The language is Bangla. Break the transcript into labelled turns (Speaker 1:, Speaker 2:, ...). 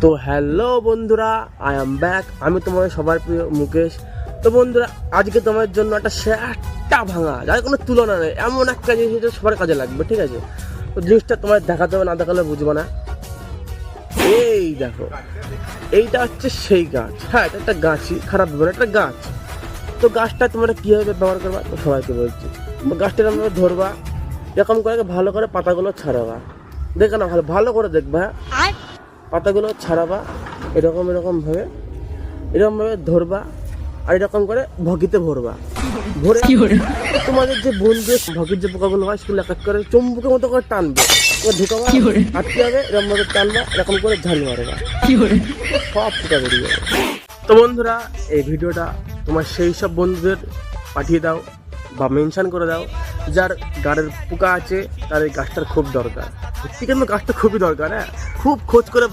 Speaker 1: তো হ্যালো বন্ধুরা, আই এম ব্যাক। আমি তোমাদের সবার প্রিয় মুকেশ। তো বন্ধুরা, আজকে তোমার জন্য একটা সেটা ভাঙা, যার কোনো তুলনা নেই, এমন একটা জিনিস যেটা সবার কাজে লাগবে, ঠিক আছে? তো জিনিসটা তোমার দেখাতে হবে, না দেখালে বুঝবো না। এই দেখো, এইটা হচ্ছে সেই গাছ। হ্যাঁ, এটা একটা গাছই, খারাপ হবে না, একটা গাছ। তো গাছটা তোমরা কীভাবে ব্যবহার করবা, তো সবাইকে বলছি। গাছটা এরকম ধরবা, এরকম করে ভালো করে পাতাগুলো ছাড়াবা। দেখে না, ভালো ভালো করে দেখবা। পাতাগুলো ছাড়াবা, এরকমভাবে ধরবা, আর এরকম করে ভগিতে ভরবা। ভরে তোমাদের যে বন্ধু ভগির যে পোকাগুলো হয়, সেগুলো এক এক করে চুম্বকের মতো করে টানবে, ঢুকাবা, আটকে যাবে, এরকম ভাবে টানবা, এরকম করে ঝাড়ি মারবা, সব পোকা বেরিয়ে যাবে। তো বন্ধুরা, এই ভিডিওটা তোমার সেই সব বন্ধুদের পাঠিয়ে দাও বা মেনশন করে দাও যার গাড়ের পোকা আছে, তার এই গাছটার খুব দরকার। সত্যি কিন্তু গাছটা খুবই দরকার। হ্যাঁ, খুব খোঁজ করে